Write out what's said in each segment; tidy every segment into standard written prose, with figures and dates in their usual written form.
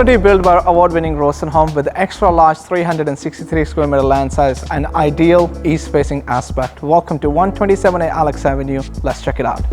property built by award-winning Rawson Home with extra large 363 square meter land size and ideal east-facing aspect. Welcome to 127A Alex Avenue. Let's check it out.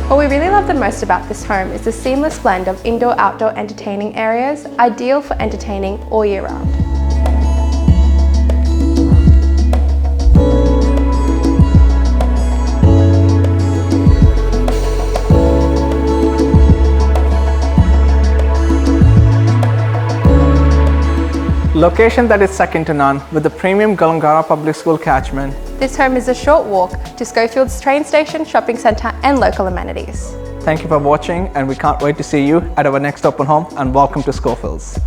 What we really love the most about this home is the seamless blend of indoor-outdoor entertaining areas, ideal for entertaining all year round. Location that is second to none with the premium Gulangara Public School catchment. This home is a short walk to Schofield's train station, shopping centre and local amenities. Thank you for watching, and we can't wait to see you at our next open home, and welcome to Schofields.